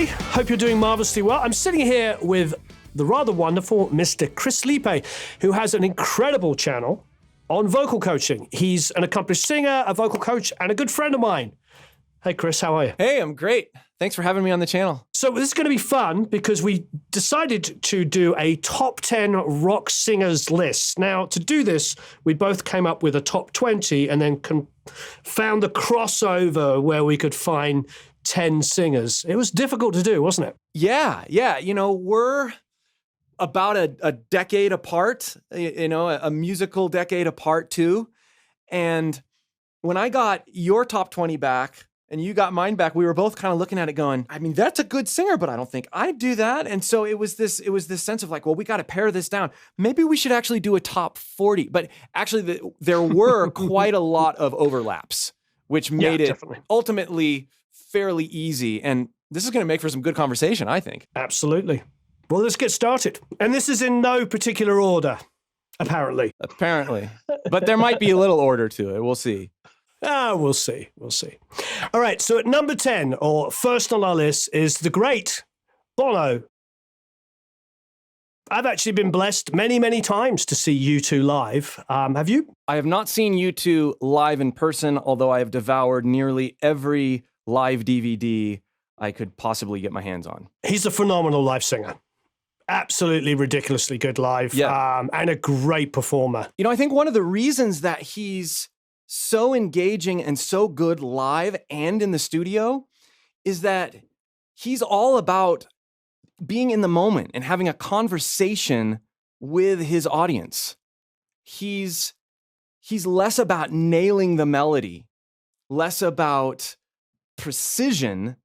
everybody. Hope you're doing marvelously well. I'm sitting here with the rather wonderful Mr. Chris Liepe, who has an incredible channel on vocal coaching. He's an accomplished singer, a vocal coach, and a good friend of mine. Hey, Chris, how are you? Hey, I'm great. Thanks for having me on the channel. So this is going to be fun because we decided to do a top 10 rock singers list. Now, to do this, we both came up with a top 20 and then found the crossover where we could find 10 singers. It was difficult to do, wasn't it? Yeah. You know, we're about a decade apart, a musical decade apart too. And when I got your top 20 back, and you got mine back, we were both kind of looking at it going, I mean, that's a good singer, but I don't think I'd do that. And so it was this sense of like, well, we got to pare this down. Maybe we should actually do a top 40. But actually, there were quite a lot of overlaps, which made it ultimately fairly easy. And this is going to make for some good conversation, I think. Absolutely. Well, let's get started. And this is in no particular order, apparently. But there might be a little order to it. We'll see. We'll see. All right, so at number 10, or first on our list, is the Great Bono. I've actually been blessed many, many times to see U2 live. Have you? I have not seen U2 live in person, although I have devoured nearly every live DVD I could possibly get my hands on. He's a phenomenal live singer. Absolutely ridiculously good live, and a great performer. You know, I think one of the reasons that he's so engaging and so good live and in the studio is that he's all about being in the moment and having a conversation with his audience. He's less about nailing the melody, less about precision,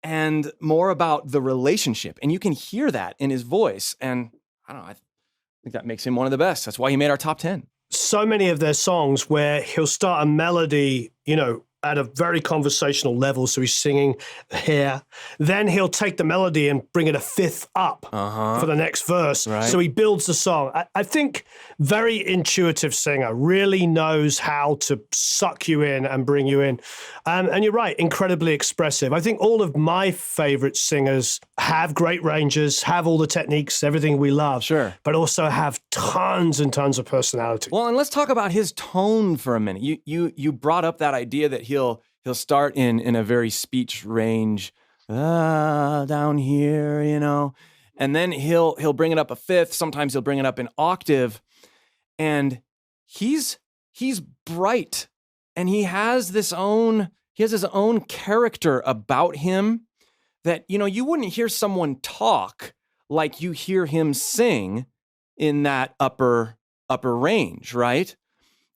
and more about the relationship. And you can hear that in his voice. And I don't know, I think that makes him one of the best. That's why he made our top 10. So many of their songs where he'll start a melody, at a very conversational level. So he's singing here. Then he'll take the melody and bring it a fifth up for the next verse. Right. So he builds the song. I think very intuitive singer, really knows how to suck you in and bring you in. And you're right, incredibly expressive. I think all of my favorite singers have great ranges, have all the techniques, everything we love. Sure. But also have tons and tons of personality. Well, and let's talk about his tone for a minute. You brought up that idea that he'll start in a very speech range, down here, and then he'll bring it up a fifth. Sometimes he'll bring it up an octave, and he's bright, and he has his own character about him that you wouldn't hear someone talk like you hear him sing in that upper range, right?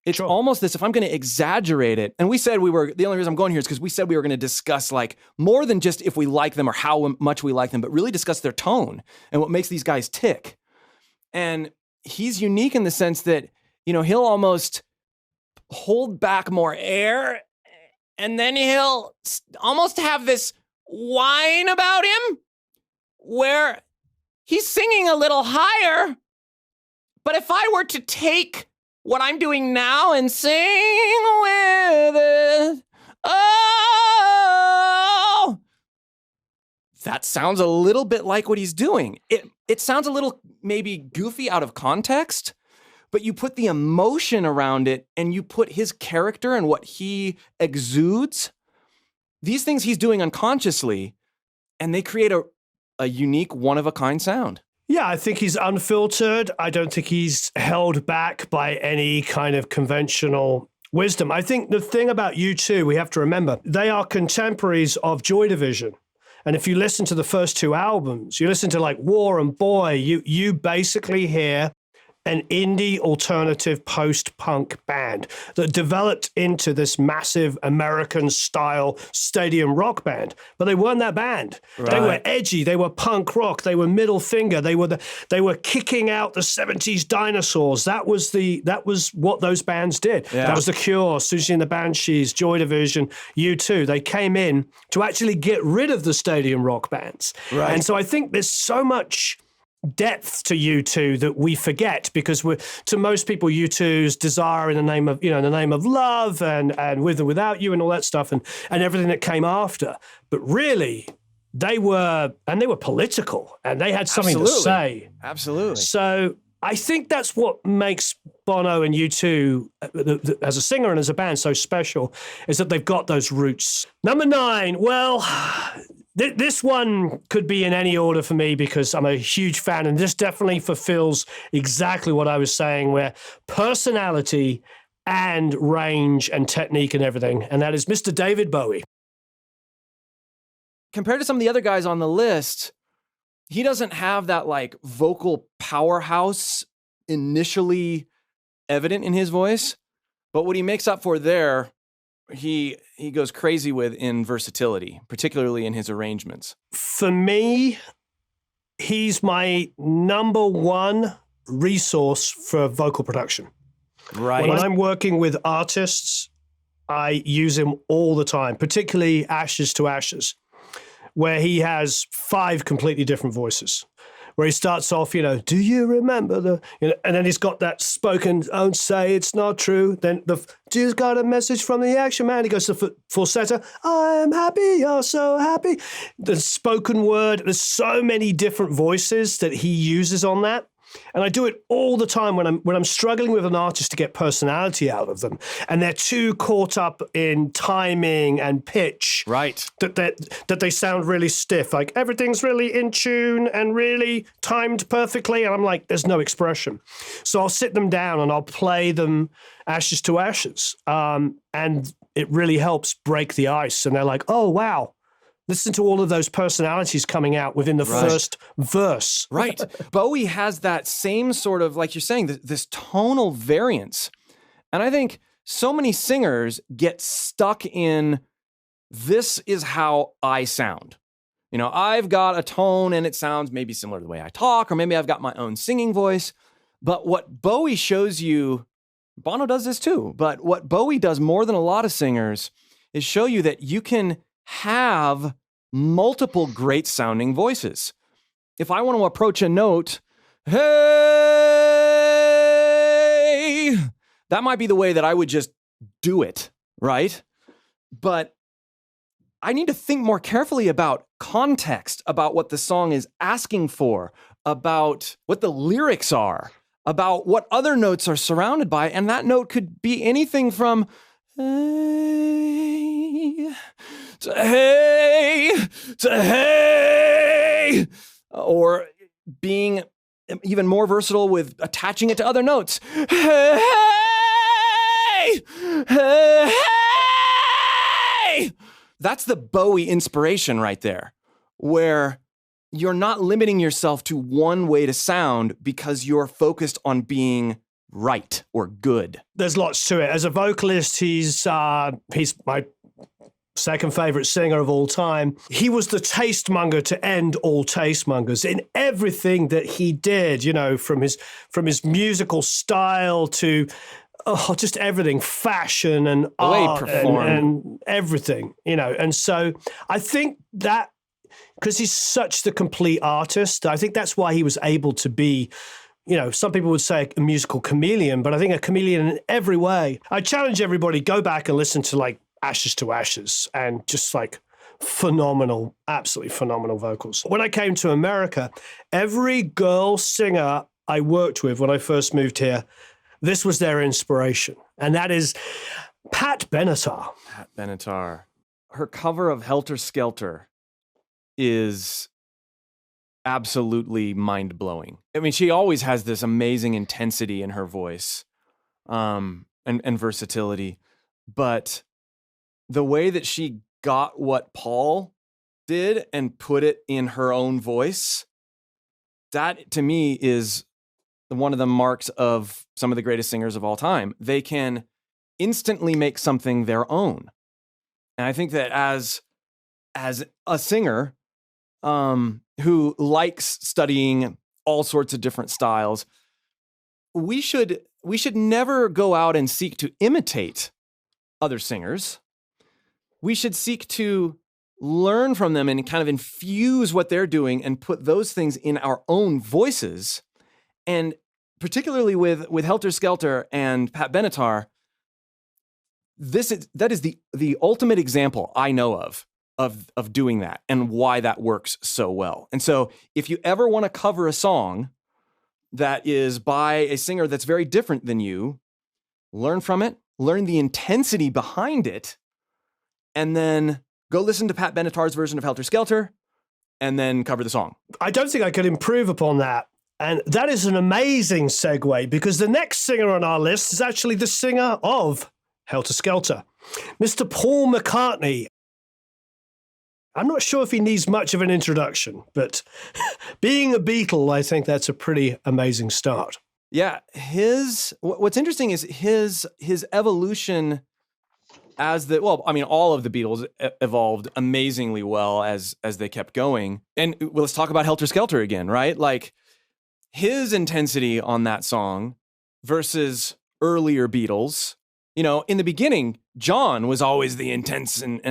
It's almost this, if I'm going to exaggerate it, and we said the only reason I'm going here is because we said we were going to discuss like more than just if we like them or how much we like them, but really discuss their tone and what makes these guys tick. And he's unique in the sense that, he'll almost hold back more air, and then he'll almost have this whine about him where he's singing a little higher. But if I were to take what I'm doing now and sing with it, that sounds a little bit like what he's doing. It sounds a little maybe goofy out of context, but you put the emotion around it and you put his character and what he exudes, these things he's doing unconsciously, and they create a unique, one-of-a-kind sound. Yeah, I think he's unfiltered. I don't think he's held back by any kind of conventional wisdom. I think the thing about U2, we have to remember, they are contemporaries of Joy Division. And if you listen to the first two albums, you listen to like War and Boy, you basically hear an indie alternative post-punk band that developed into this massive American-style stadium rock band. But they weren't that band. Right. They were edgy. They were punk rock. They were middle finger. They were kicking out the 70s dinosaurs. That was what those bands did. Yeah. That was The Cure, Susie and the Banshees, Joy Division, U2. They came in to actually get rid of the stadium rock bands. Right. And so I think there's so much depth to U2 that we forget, because to most people U2's Desire in the name of love and With and Without You and all that stuff and everything that came after. But really, they were political, and they had something to say. Absolutely. So I think that's what makes Bono and U2 as a singer and as a band so special, is that they've got those roots. Number 9, well, this one could be in any order for me because I'm a huge fan, and this definitely fulfills exactly what I was saying, where personality and range and technique and everything, and that is Mr. David Bowie. Compared to some of the other guys on the list, he doesn't have that like vocal powerhouse initially evident in his voice, but what he makes up for there, he goes crazy with in versatility, particularly in his arrangements. For me, he's my number 1 resource for vocal production. Right. When I'm working with artists, I use him all the time, particularly Ashes to Ashes, where he has 5 completely different voices. Where he starts off, do you remember and then he's got that spoken, don't say it's not true. Then just got a message from the action man. He goes to falsetto, I'm happy, you're so happy. The spoken word, there's so many different voices that he uses on that. And I do it all the time when I'm struggling with an artist to get personality out of them, and they're too caught up in timing and pitch, right? That they sound really stiff, like everything's really in tune and really timed perfectly, and I'm like, there's no expression. So I'll sit them down and I'll play them Ashes to Ashes, and it really helps break the ice. And they're like, oh wow. Listen to all of those personalities coming out within the first verse. Right. Bowie has that same sort of, like you're saying, this tonal variance. And I think so many singers get stuck in, this is how I sound. I've got a tone and it sounds maybe similar to the way I talk, or maybe I've got my own singing voice. But what Bowie shows you, Bono does this too, but what Bowie does more than a lot of singers is show you that you can have multiple great sounding voices. If I want to approach a note, hey, that might be the way that I would just do it, right? But I need to think more carefully about context, about what the song is asking for, about what the lyrics are, about what other notes are surrounded by. And that note could be anything from hey, to hey, to hey, or being even more versatile with attaching it to other notes. Hey, hey, hey. That's the Bowie inspiration right there, where you're not limiting yourself to one way to sound because you're focused on being right or good. There's lots to it. As a vocalist, he's my second favorite singer of all time. He was the tastemonger to end all tastemongers in everything that he did, from his musical style to just everything, fashion and art and everything, And so I think that, because he's such the complete artist, I think that's why he was able to be, some people would say a musical chameleon, but I think a chameleon in every way. I challenge everybody, go back and listen to like Ashes to Ashes, and just like phenomenal, absolutely phenomenal vocals. When I came to America, every girl singer I worked with when I first moved here, this was their inspiration, and that is Pat Benatar. Pat Benatar. Her cover of Helter Skelter is absolutely mind-blowing. I mean, she always has this amazing intensity in her voice, and versatility, but the way that she got what Paul did and put it in her own voice, that to me is one of the marks of some of the greatest singers of all time. They can instantly make something their own. And I think that as a singer who likes studying all sorts of different styles, we should never go out and seek to imitate other singers. We should seek to learn from them and kind of infuse what they're doing and put those things in our own voices. And particularly with Helter Skelter and Pat Benatar, that is the ultimate example I know of of doing that and why that works so well. And so if you ever want to cover a song that is by a singer that's very different than you, learn from it, learn the intensity behind it, and then go listen to Pat Benatar's version of Helter Skelter, and then cover the song. I don't think I could improve upon that. And that is an amazing segue, because the next singer on our list is actually the singer of Helter Skelter, Mr. Paul McCartney. I'm not sure if he needs much of an introduction, but being a Beatle, I think that's a pretty amazing start. Yeah, what's interesting is his evolution as all of the Beatles evolved amazingly well as they kept going. And let's talk about Helter Skelter again, right? Like his intensity on that song versus earlier Beatles. In the beginning, John was always the intense and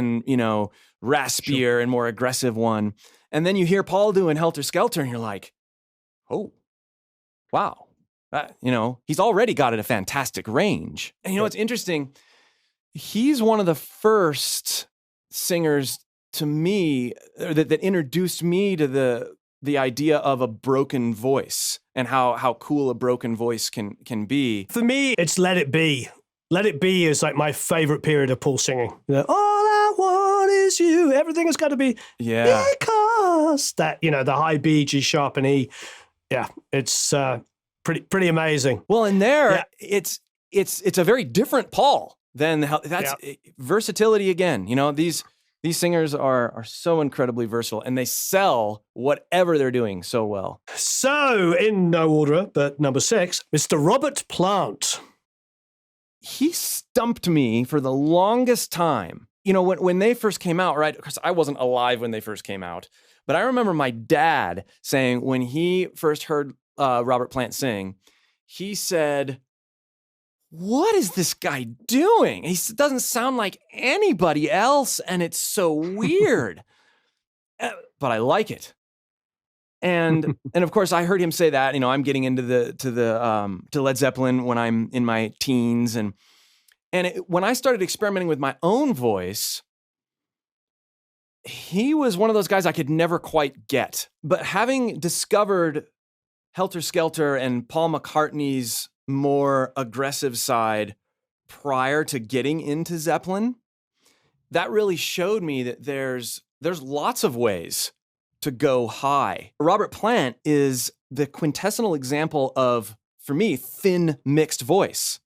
raspier and more aggressive one. And then you hear Paul doing Helter Skelter and you're like, oh, wow. He's already got a fantastic range. And what's interesting? He's one of the first singers to me that introduced me to the idea of a broken voice and how cool a broken voice can be. For me, it's Let It Be. Let It Be is like my favorite period of Paul singing. All I want is you. Everything has got to be because that, the high B, G sharp, and E. Yeah, it's pretty amazing. Well, and it's a very different Paul than that's versatility again. These singers are so incredibly versatile, and they sell whatever they're doing so well. So, in no order, but number 6, Mr. Robert Plant. He stumped me for the longest time. When they first came out, right? Because I wasn't alive when they first came out. But I remember my dad saying when he first heard Robert Plant sing, he said, "What is this guy doing? He doesn't sound like anybody else, and it's so weird." But I like it. And of course, I heard him say that. I'm getting into to Led Zeppelin when I'm in my teens, and when I started experimenting with my own voice, he was one of those guys I could never quite get. But having discovered Helter Skelter and Paul McCartney's more aggressive side prior to getting into Zeppelin, that really showed me that there's lots of ways to go high. Robert Plant is the quintessential example of, for me, thin mixed voice,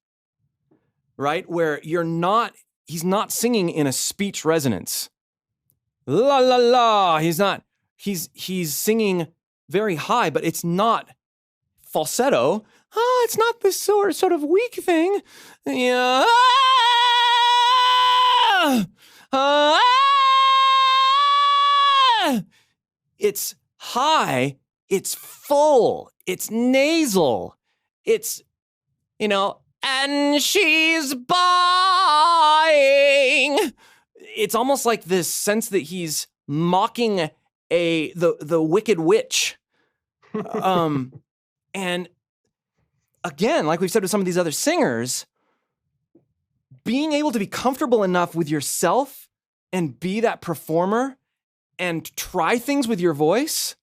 right? Where he's not singing in a speech resonance. La la la. He's singing very high, but it's not falsetto. It's not this sort of weak thing. Yeah. It's high, it's full, it's nasal, it's, and she's buying. It's almost like this sense that he's mocking the wicked witch. And again, like we've said with some of these other singers, being able to be comfortable enough with yourself and be that performer and try things with your voice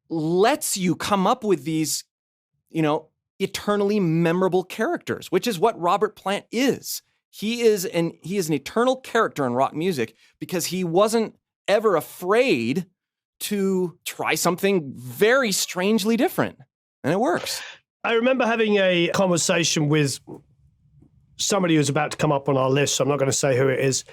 lets you come up with these, eternally memorable characters, which is what Robert Plant is. He is an eternal character in rock music because he wasn't ever afraid to try something very strangely different, and it works. I remember having a conversation with somebody who's about to come up on our list, so I'm not going to say who it is.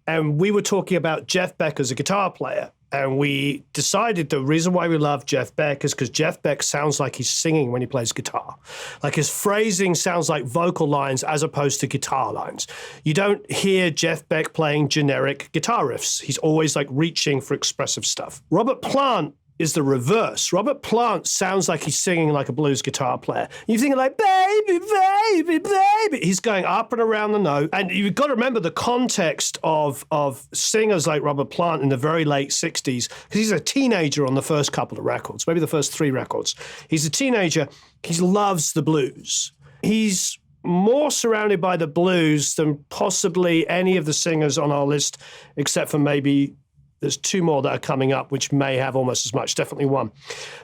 And we were talking about Jeff Beck as a guitar player. And we decided the reason why we love Jeff Beck is because Jeff Beck sounds like he's singing when he plays guitar. Like his phrasing sounds like vocal lines as opposed to guitar lines. You don't hear Jeff Beck playing generic guitar riffs. He's always like reaching for expressive stuff. Robert Plant is the reverse. Robert Plant sounds like he's singing like a blues guitar player. You're thinking like, baby, baby, baby. He's going up and around the note. And you've got to remember the context of singers like Robert Plant in the very late 60s, because he's a teenager on the first couple of records, maybe the first 3 records. He's a teenager. He loves the blues. He's more surrounded by the blues than possibly any of the singers on our list, except for maybe there's two more that are coming up, which may have almost as much, definitely one.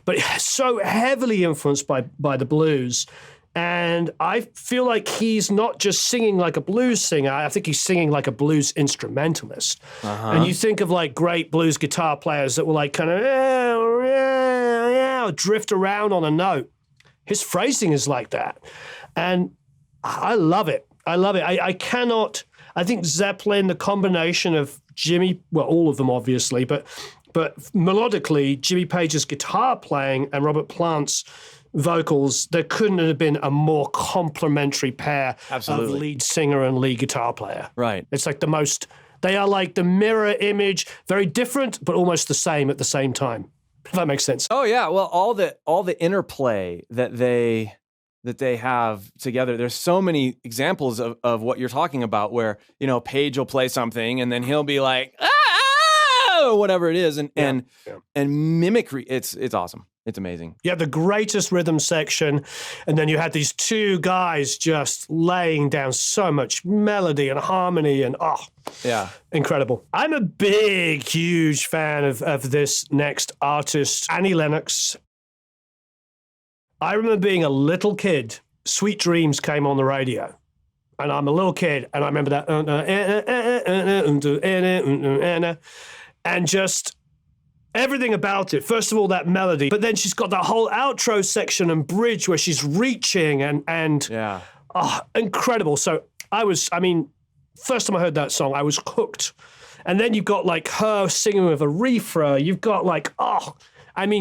But so heavily influenced by the blues. And I feel like he's not just singing like a blues singer. I think he's singing like a blues instrumentalist. And you think of like great blues guitar players that will like kind of drift around on a note. His phrasing is like that. And I love it. I love it. I think Zeppelin, the combination of Jimmy, well, all of them obviously, but melodically, Jimmy Page's guitar playing and Robert Plant's vocals, there couldn't have been a more complementary pair of lead singer and lead guitar player. Right. It's like they are like the mirror image, very different, but almost the same at the same time. If that makes sense. Oh yeah. Well, all the interplay that they have together. There's so many examples of what you're talking about where, Page will play something and then he'll be like, or whatever it is. And mimicry. It's awesome. It's amazing. You had the greatest rhythm section, and then you had these two guys just laying down so much melody and harmony and incredible. I'm a huge fan of this next artist, Annie Lennox. I remember being a little kid, Sweet Dreams came on the radio. And I'm a little kid, and I remember that. And just everything about it. First of all, that melody. But then she's got that whole outro section and bridge where she's reaching and incredible. So first time I heard that song, I was hooked. And then you've got like her singing with Aretha. You've got like,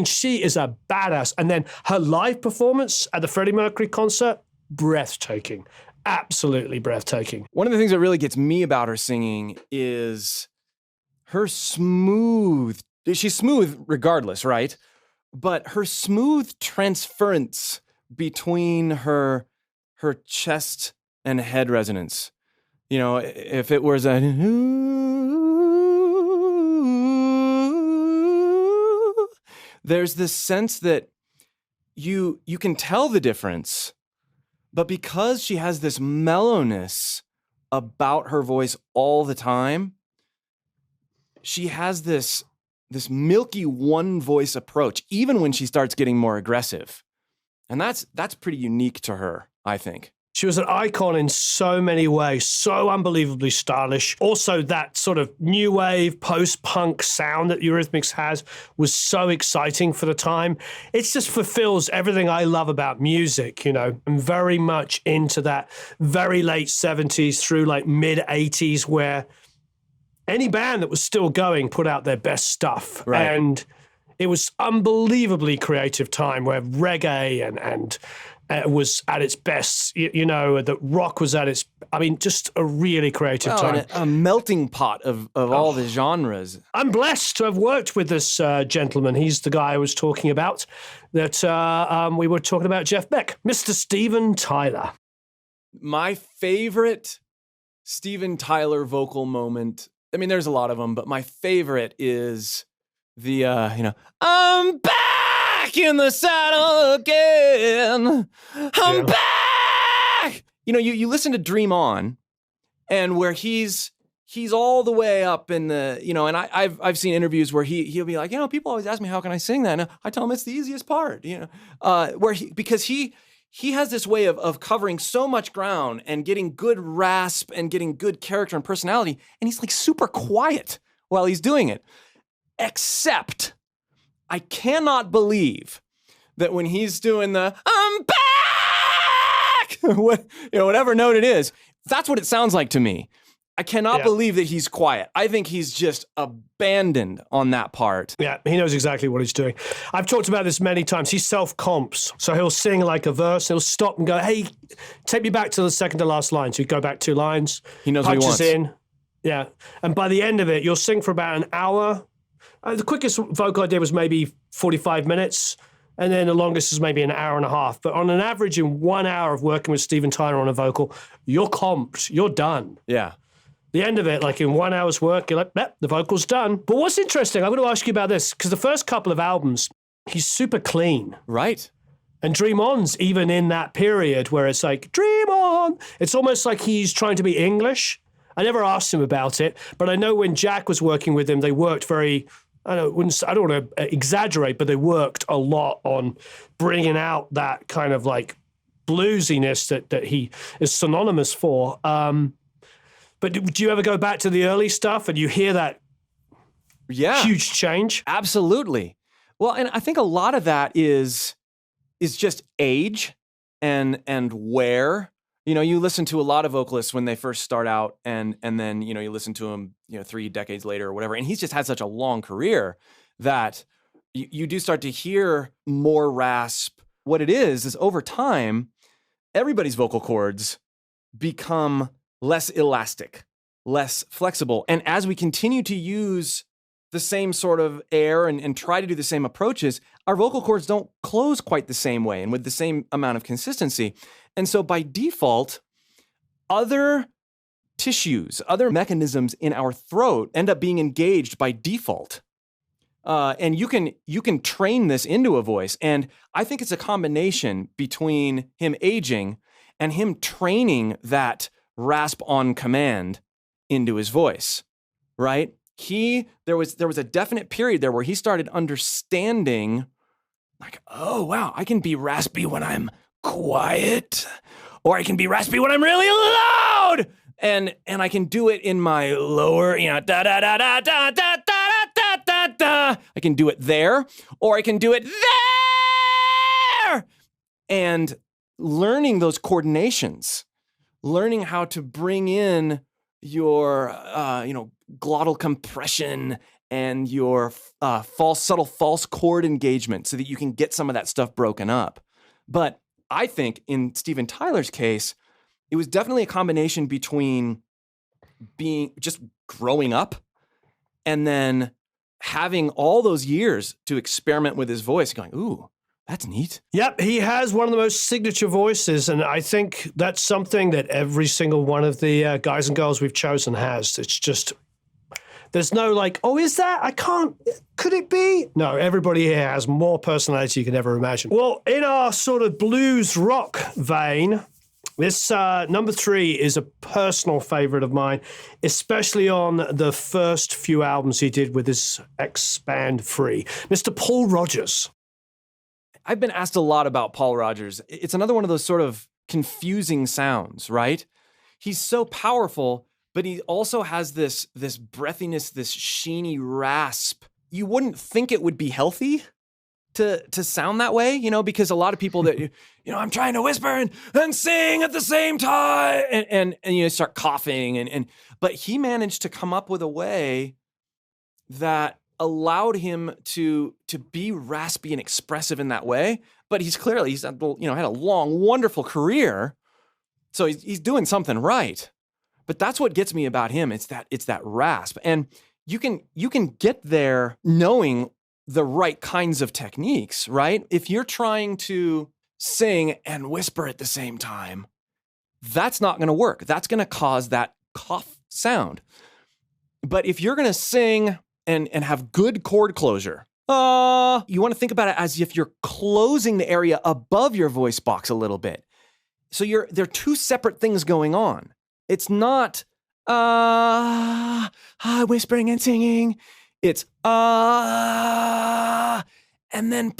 she is a badass. And then her live performance at the Freddie Mercury concert, breathtaking. Absolutely breathtaking. One of the things that really gets me about her singing is her smooth. She's smooth regardless, right? But her smooth transference between her chest and head resonance. If it was a there's this sense that you can tell the difference, but because she has this mellowness about her voice all the time, she has this milky one voice approach, even when she starts getting more aggressive. And that's pretty unique to her, I think. She was an icon in so many ways, so unbelievably stylish. Also, that sort of new wave, post-punk sound that Eurythmics has was so exciting for the time. It just fulfills everything I love about music, I'm very much into that very late 70s through like mid-80s where any band that was still going put out their best stuff. Right. And it was unbelievably creative time where reggae and was at its best, that rock was at its, just a really creative time. And a melting pot of all the genres. I'm blessed to have worked with this gentleman. He's the guy I was talking about, that we were talking about Jeff Beck, Mr. Steven Tyler. My favorite Steven Tyler vocal moment, there's a lot of them, but my favorite is the, I'm back in the saddle again. I'm back. You listen to Dream On, and where he's all the way up in the, and I've seen interviews where he'll be like, people always ask me, how can I sing that? And I tell them it's the easiest part, because he has this way of covering so much ground and getting good rasp and getting good character and personality. And he's like super quiet while he's doing it. Except I cannot believe that when he's doing the, I'm back, whatever note it is, that's what it sounds like to me. I cannot believe that he's quiet. I think he's just abandoned on that part. Yeah, he knows exactly what he's doing. I've talked about this many times. He self-comps. So he'll sing like a verse, he'll stop and go, hey, take me back to the second to last line. So you go back 2 lines. He knows what he wants. In. Yeah. And by the end of it, you'll sing for about an hour. The quickest vocal I did was maybe 45 minutes. And then the longest is maybe an hour and a half. But on an average, in 1 hour of working with Steven Tyler on a vocal, you're comped. You're done. Yeah. The end of it, like in 1 hour's work, you're like, the vocal's done. But what's interesting, I'm going to ask you about this, because the first couple of albums, he's super clean. Right. And Dream On's even in that period where it's like, Dream On. It's almost like he's trying to be English. I never asked him about it, but I know when Jack was working with him, they worked very, I don't want to exaggerate, but they worked a lot on bringing out that kind of like bluesiness that he is synonymous for. But do you ever go back to the early stuff and you hear that huge change? Absolutely. Well, and I think a lot of that is just age and wear. You listen to a lot of vocalists when they first start out, and then you listen to them 3 decades later or whatever, and he's just had such a long career that you do start to hear more rasp. What it is over time, everybody's vocal cords become less elastic, less flexible, and as we continue to use the same sort of air and try to do the same approaches, our vocal cords don't close quite the same way and with the same amount of consistency. And so by default, other tissues, other mechanisms in our throat end up being engaged by default. And you can train this into a voice. And I think it's a combination between him aging and him training that rasp on command into his voice, right? There was a definite period there where he started understanding, like, oh wow, I can be raspy when I'm quiet, or I can be raspy when I'm really loud, and I can do it in my lower, da da da da da da da da da da. I can do it there, or I can do it there, and learning those coordinations, learning how to bring in your glottal compression and your subtle false chord engagement so that you can get some of that stuff broken up. But I think in Steven Tyler's case, it was definitely a combination between just growing up and then having all those years to experiment with his voice, going, ooh, that's neat. Yep, he has one of the most signature voices, and I think that's something that every single one of the guys and girls we've chosen has. It's just, there's no like, oh, is that? Could it be? No, everybody here has more personality you can ever imagine. Well, in our sort of blues rock vein, this number 3 is a personal favorite of mine, especially on the first few albums he did with his ex-band Free, Mr. Paul Rodgers. I've been asked a lot about Paul Rodgers. It's another one of those sort of confusing sounds, right? He's so powerful, but he also has this breathiness, this sheeny rasp. You wouldn't think it would be healthy to sound that way, because a lot of people that, I'm trying to whisper and sing at the same time, and you start coughing, but he managed to come up with a way that allowed him to be raspy and expressive in that way. But he's had a long, wonderful career, so he's doing something right. But that's what gets me about him. It's that rasp, and you can get there knowing the right kinds of techniques, right? If you're trying to sing and whisper at the same time, that's not going to work. That's going to cause that cough sound. But if you're going to sing and have good chord closure, you want to think about it as if you're closing the area above your voice box a little bit. So there are two separate things going on. It's not whispering and singing. It's and then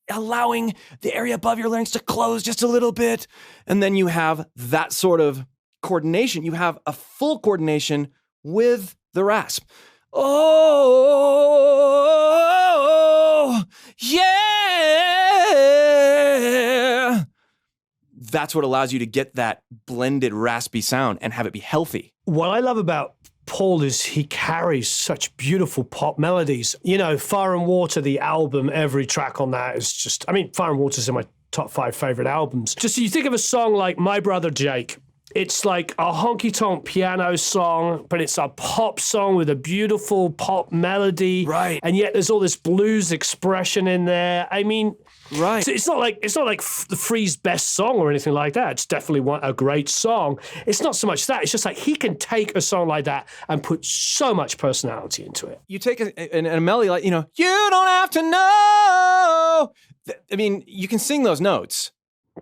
allowing the area above your larynx to close just a little bit. And then you have that sort of coordination. You have a full coordination with the rasp. Oh, yeah. That's what allows you to get that blended raspy sound and have it be healthy. What I love about Paul is he carries such beautiful pop melodies. Fire and Water, the album, every track on that is just, Fire and Water's in my top 5 favorite albums. Just so you think of a song like My Brother Jake. It's like a honky-tonk piano song, but it's a pop song with a beautiful pop melody. Right. And yet there's all this blues expression in there. I mean, Right. it's not like the Free's best song or anything like that. It's definitely a great song. It's not so much that. It's just like he can take a song like that and put so much personality into it. You take a melody like, you don't have to know. I mean, you can sing those notes,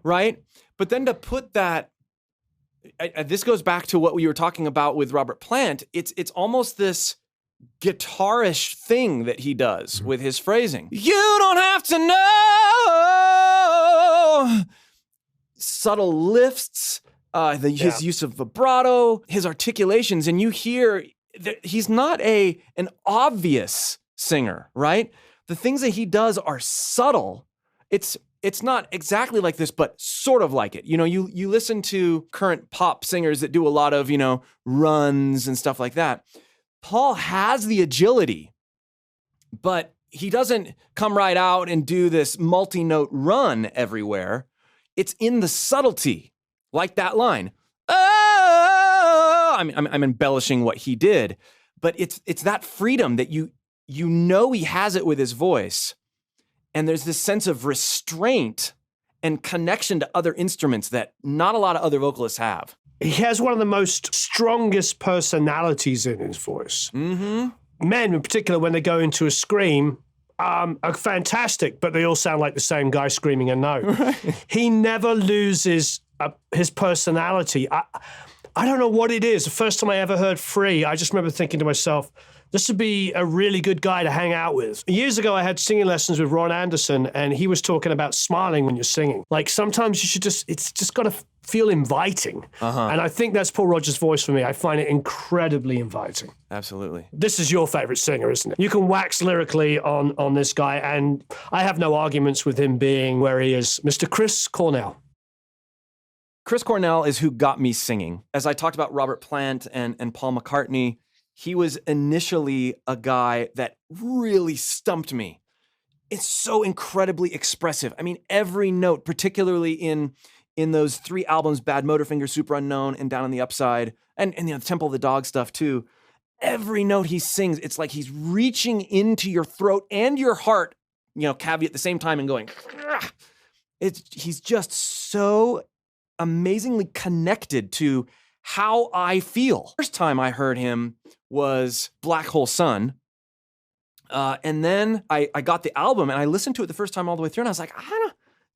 right? But then to put that, this goes back to what we were talking about with Robert Plant. It's almost this guitarish thing that he does with his phrasing. You don't have to know. Subtle lifts, his use of vibrato, his articulations, and you hear that he's not an obvious singer, right? The things that he does are subtle. It's not exactly like this, but sort of like it. You listen to current pop singers that do a lot of, runs and stuff like that. Paul has the agility, but he doesn't come right out and do this multi-note run everywhere. It's in the subtlety, like that line. Oh, I'm embellishing what he did, but it's that freedom that he has it with his voice. And there's this sense of restraint and connection to other instruments that not a lot of other vocalists have. He has one of the most strongest personalities in his voice. Mm-hmm. Men, in particular, when they go into a scream, are fantastic, but they all sound like the same guy screaming a note. Right. He never loses his personality. I don't know what it is. The first time I ever heard Free, I just remember thinking to myself, this would be a really good guy to hang out with. Years ago, I had singing lessons with Ron Anderson, and he was talking about smiling when you're singing. Like sometimes you should it's just got to feel inviting. Uh-huh. And I think that's Paul Rodgers' voice for me. I find it incredibly inviting. Absolutely. This is your favorite singer, isn't it? You can wax lyrically on this guy, and I have no arguments with him being where he is. Mr. Chris Cornell. Chris Cornell is who got me singing. As I talked about Robert Plant and Paul McCartney, he was initially a guy that really stumped me. It's so incredibly expressive. I mean, every note, particularly in those 3 albums, Bad Motorfinger, Super Unknown, and Down on the Upside, and the Temple of the Dog stuff too, every note he sings, it's like he's reaching into your throat and your heart, cavity at the same time and going, he's just so amazingly connected to how I feel. First time I heard him was Black Hole Sun. And then I got the album and I listened to it the first time all the way through and I was like,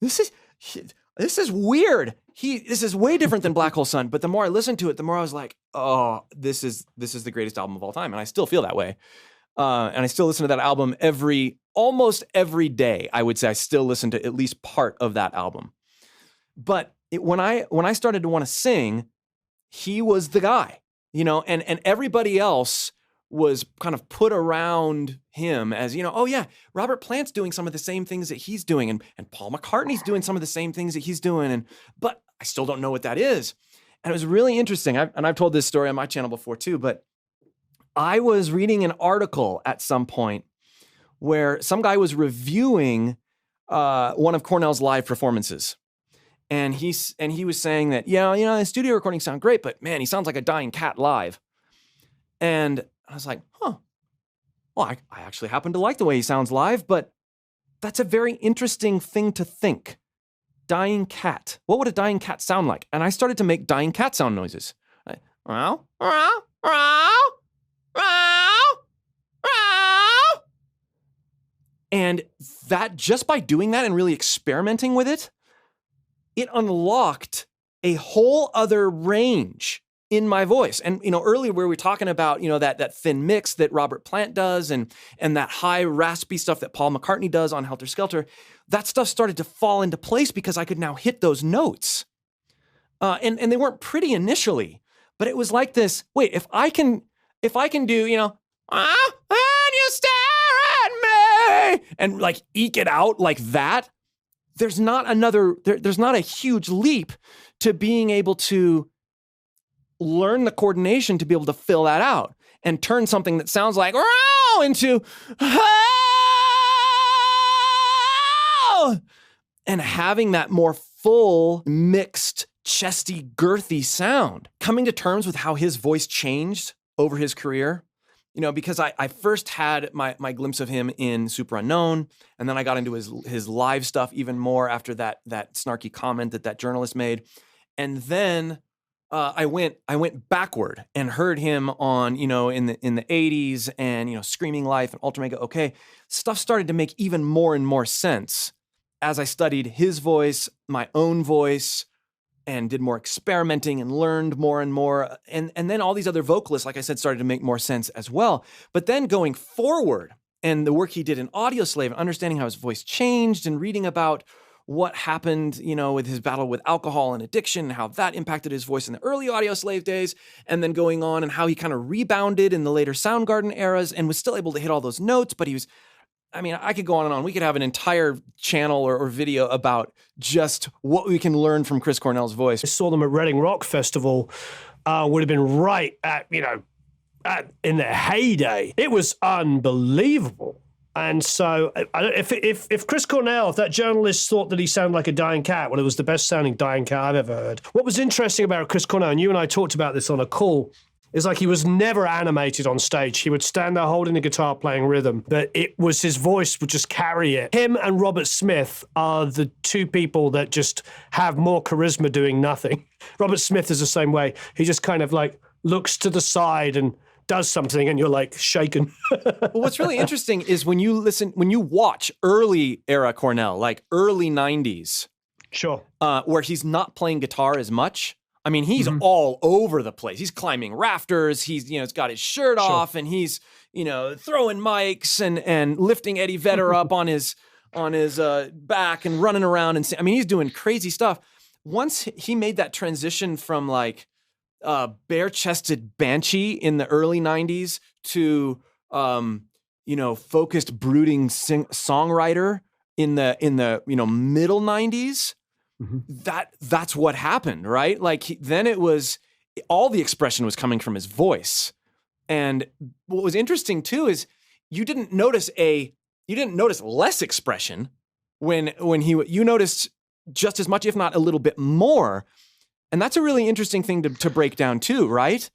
this is weird. This is way different than Black Hole Sun. But the more I listened to it, the more I was like, oh, this is the greatest album of all time. And I still feel that way. And I still listen to that album almost every day. I would say I still listen to at least part of that album. But when I started to want to sing, he was the guy, and everybody else was kind of put around him as, oh yeah, Robert Plant's doing some of the same things that he's doing, and Paul McCartney's doing some of the same things that he's doing, but I still don't know what that is. And it was really interesting. I've told this story on my channel before too, but I was reading an article at some point where some guy was reviewing one of Cornell's live performances. And he was saying that, the studio recordings sound great, but man, he sounds like a dying cat live. And I was like, well, I actually happen to like the way he sounds live, but that's a very interesting thing to think. Dying cat. What would a dying cat sound like? And I started to make dying cat sound noises. And that, just by doing that and really experimenting with it, it unlocked a whole other range in my voice. And, earlier we were talking about, that thin mix that Robert Plant does and that high raspy stuff that Paul McCartney does on Helter Skelter. That stuff started to fall into place because I could now hit those notes. And they weren't pretty initially, but it was like this, wait, if I can do, and you stare at me, and like eke it out like that, there's not a huge leap to being able to learn the coordination to be able to fill that out and turn something that sounds like into and having that more full mixed chesty, girthy sound. Coming to terms with how his voice changed over his career, because I first had my glimpse of him in Super Unknown, and then I got into his live stuff even more after that snarky comment that journalist made. And then I went backward and heard him on, in the 80s and, Screaming Life and Ultra Mega OK. Stuff started to make even more and more sense as I studied his voice, my own voice, and did more experimenting and learned more and more. And then all these other vocalists, like I said, started to make more sense as well. But then going forward and the work he did in Audioslave and understanding how his voice changed and reading about what happened, with his battle with alcohol and addiction, and how that impacted his voice in the early Audioslave days, and then going on and how he kind of rebounded in the later Soundgarden eras and was still able to hit all those notes, but he was, I could go on and on. We could have an entire channel or video about just what we can learn from Chris Cornell's voice. I saw them at Reading Rock Festival, would have been right at, in their heyday. It was unbelievable. And so if Chris Cornell, if that journalist thought that he sounded like a dying cat, well, it was the best sounding dying cat I've ever heard. What was interesting about Chris Cornell, and you and I talked about this on a call, is like he was never animated on stage. He would stand there holding the guitar, playing rhythm, but it was his voice would just carry it. Him and Robert Smith are the two people that just have more charisma doing nothing. Robert Smith is the same way. He just kind of like looks to the side and does something and you're like shaken. Well, what's really interesting is when you watch early era Cornell, like early 90s, sure, where he's not playing guitar as much. He's all over the place. He's climbing rafters. He's, he's got his shirt off and he's, throwing mics and lifting Eddie Vedder up on his back and running around. And he's doing crazy stuff. Once he made that transition from like, bare-chested banshee in the early 90s to focused brooding songwriter in the middle 90s. That's what happened, right? Like then it was all the expression was coming from his voice. And what was interesting too is you didn't notice less expression when you noticed just as much, if not a little bit more. And that's a really interesting thing to break down too, right?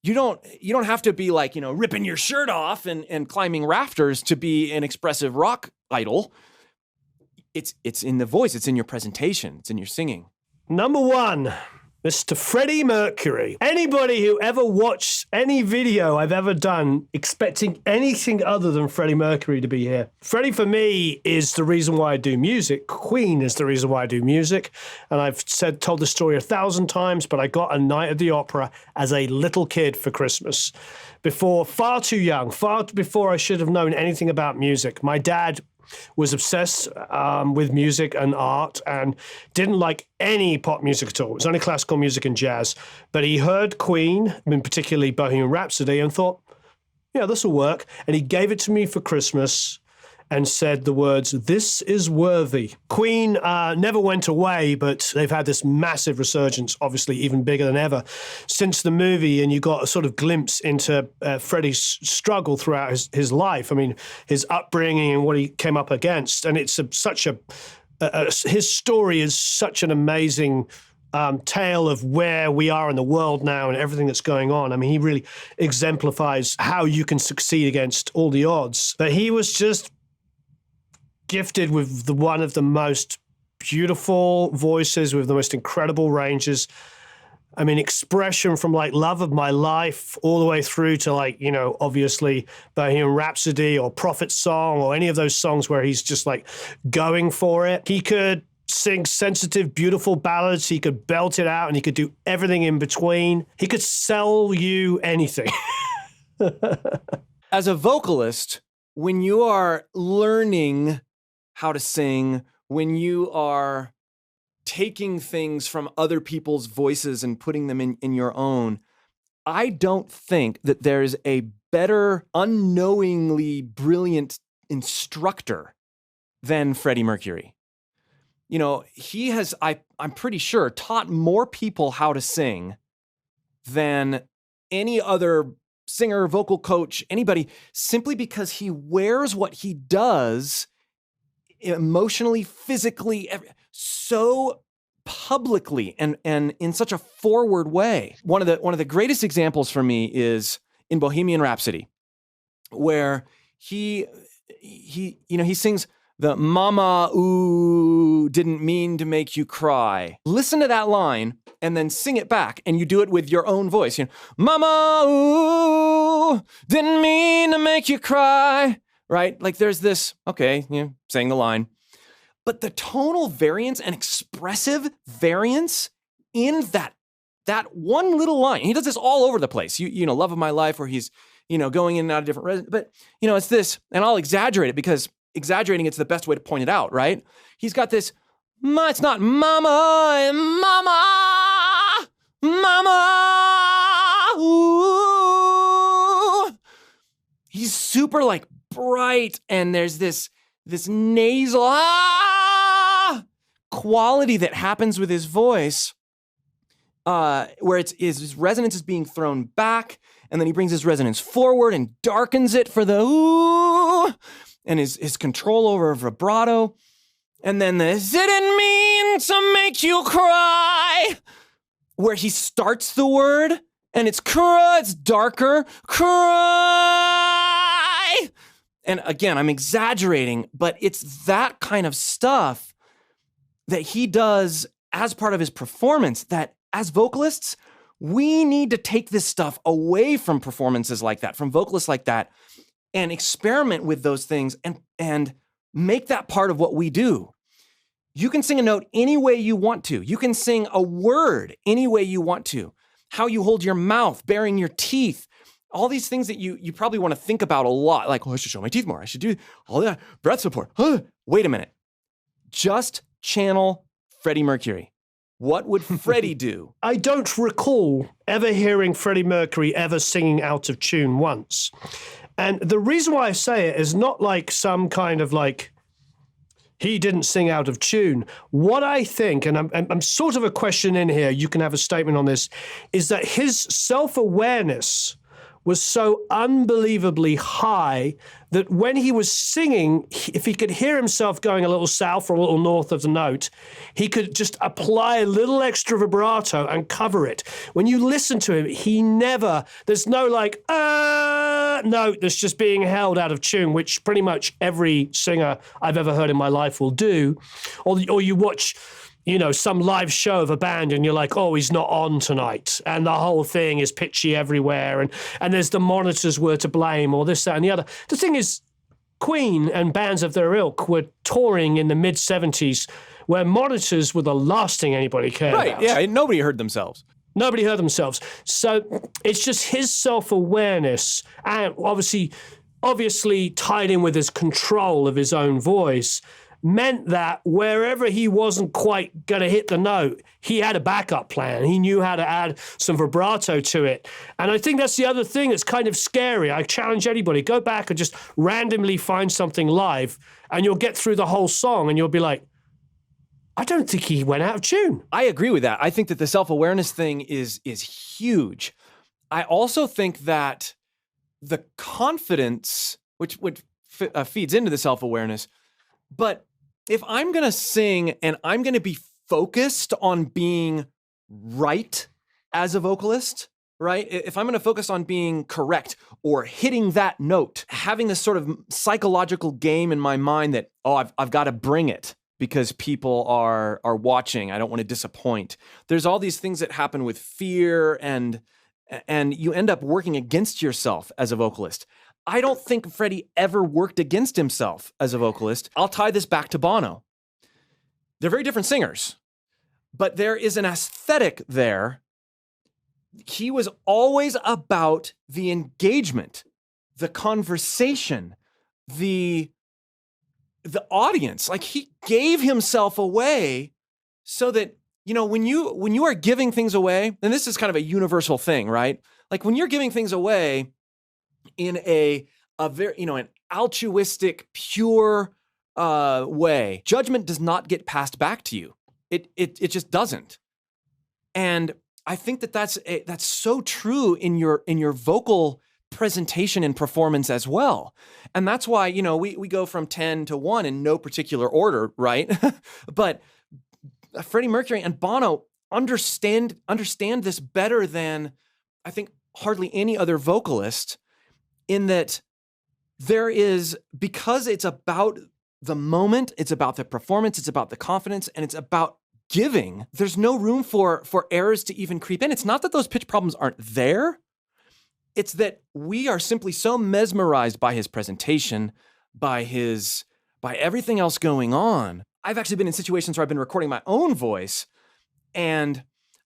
You don't have to be like, ripping your shirt off and climbing rafters to be an expressive rock idol. It's in the voice, it's in your presentation, it's in your singing. Number one, Mr. Freddie Mercury. Anybody who ever watched any video I've ever done expecting anything other than Freddie Mercury to be here. Freddie, for me, is the reason why I do music. Queen is the reason why I do music. And I've told the story 1,000 times, but I got a night at the opera as a little kid for Christmas. Far too young, far before I should have known anything about music. My dad was obsessed with music and art and didn't like any pop music at all. It was only classical music and jazz. But he heard Queen, particularly Bohemian Rhapsody, and thought, yeah, this will work. And he gave it to me for Christmas and said the words, "This is worthy." Queen never went away, but they've had this massive resurgence, obviously even bigger than ever, since the movie, and you got a sort of glimpse into Freddie's struggle throughout his life. His upbringing and what he came up against. And it's his story is such an amazing tale of where we are in the world now and everything that's going on. He really exemplifies how you can succeed against all the odds. But he was just gifted with one of the most beautiful voices, with the most incredible ranges. Expression from like Love of My Life all the way through to like, obviously Bohemian Rhapsody or Prophet Song or any of those songs where he's just like going for it. He could sing sensitive, beautiful ballads. He could belt it out and he could do everything in between. He could sell you anything. As a vocalist, when you are learning how to sing, when you are taking things from other people's voices and putting them in your own, I don't think that there's a better unknowingly brilliant instructor than Freddie Mercury. He has, I'm pretty sure, taught more people how to sing than any other singer, vocal coach, anybody, simply because he wears what he does emotionally, physically, so publicly and in such a forward way. One of the greatest examples for me is in Bohemian Rhapsody, where he sings the "Mama, ooh, didn't mean to make you cry." Listen to that line and then sing it back, and you do it with your own voice. "Mama, ooh, didn't mean to make you cry." Right? Like there's this, okay, saying the line. But the tonal variance and expressive variance in that one little line, he does this all over the place. Love of My Life, where he's, going in and out of different, but it's this, and I'll exaggerate it because exaggerating it's the best way to point it out, right? He's got this, it's not mama and mama, mama, ooh. He's super like bright, and there's this nasal quality that happens with his voice, where his resonance is being thrown back, and then he brings his resonance forward and darkens it for the ooh, and his control over vibrato, and then the "didn't mean to make you cry," where he starts the word and it's darker, cry. And again, I'm exaggerating, but it's that kind of stuff that he does as part of his performance that as vocalists, we need to take this stuff away from performances like that, from vocalists like that, and experiment with those things and make that part of what we do. You can sing a note any way you want to. You can sing a word any way you want to. How you hold your mouth, baring your teeth, all these things that you probably want to think about a lot, like, I should show my teeth more. I should do all that. Breath support. Wait a minute. Just channel Freddie Mercury. What would Freddie do? I don't recall ever hearing Freddie Mercury ever singing out of tune once. And the reason why I say it is not like some kind of like, he didn't sing out of tune. What I think, and I'm sort of a question in here, you can have a statement on this, is that his self-awareness was so unbelievably high that when he was singing, if he could hear himself going a little south or a little north of the note, he could just apply a little extra vibrato and cover it. When you listen to him, there's no like, note that's just being held out of tune, which pretty much every singer I've ever heard in my life will do. Or you watch, some live show of a band and you're like, oh, he's not on tonight. And the whole thing is pitchy everywhere. And there's the monitors were to blame or this, that, and the other. The thing is, Queen and bands of their ilk were touring in the mid-70s where monitors were the last thing anybody cared about. Right, yeah, nobody heard themselves. Nobody heard themselves. So it's just his self-awareness and obviously tied in with his control of his own voice meant that wherever he wasn't quite going to hit the note, he had a backup plan. He knew how to add some vibrato to it. And I think that's the other thing that's kind of scary. I challenge anybody, go back and just randomly find something live and you'll get through the whole song and you'll be like, I don't think he went out of tune. I agree with that. I think that the self-awareness thing is huge. I also think that the confidence, which feeds into the self-awareness, but if I'm going to sing and I'm going to be focused on being right as a vocalist, right? If I'm going to focus on being correct or hitting that note, having this sort of psychological game in my mind that, I've got to bring it because people are watching. I don't want to disappoint. There's all these things that happen with fear and you end up working against yourself as a vocalist. I don't think Freddie ever worked against himself as a vocalist. I'll tie this back to Bono. They're very different singers, but there is an aesthetic there. He was always about the engagement, the conversation, the audience. Like he gave himself away so that, when you are giving things away, and this is kind of a universal thing, right? Like when you're giving things away in a very, an altruistic, pure way, judgment does not get passed back to you. It just doesn't. And I think that's so true in your vocal presentation and performance as well. And that's why, we go from 10 to 1 in no particular order, right? But Freddie Mercury and Bono understand this better than I think hardly any other vocalist, in that there is, because it's about the moment, it's about the performance, it's about the confidence, and it's about giving. There's no room for errors to even creep in. It's not that those pitch problems aren't there. It's that we are simply so mesmerized by his presentation, by everything else going on. I've actually been in situations where I've been recording my own voice, and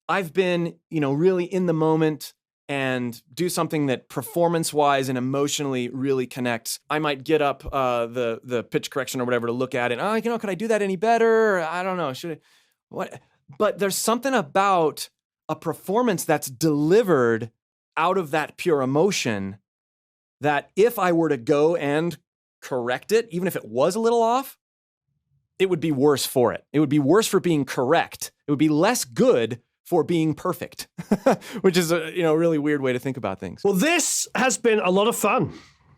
I've been, really in the moment and do something that performance-wise and emotionally really connects. I might get up the pitch correction or whatever to look at it. Could I do that any better? I don't know. Should I? What? But there's something about a performance that's delivered out of that pure emotion that if I were to go and correct it, even if it was a little off, it would be worse for it. It would be worse for being correct. It would be less good for being perfect, which is a really weird way to think about things. Well, this has been a lot of fun.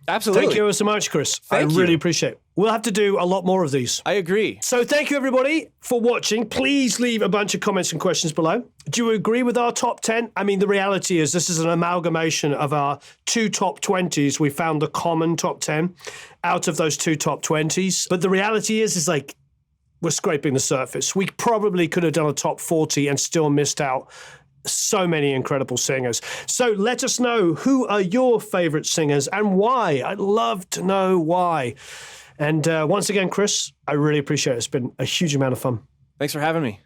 Absolutely. Thank you so much, Chris. Thank you. I really appreciate it. We'll have to do a lot more of these. I agree. So thank you, everybody, for watching. Please leave a bunch of comments and questions below. Do you agree with our top 10? I mean, the reality is this is an amalgamation of our 2 top 20s. We found the common top 10 out of those 2 top 20s. But the reality is like, we're scraping the surface. We probably could have done a top 40 and still missed out so many incredible singers. So let us know, who are your favorite singers and why? I'd love to know why. And once again, Chris, I really appreciate it. It's been a huge amount of fun. Thanks for having me.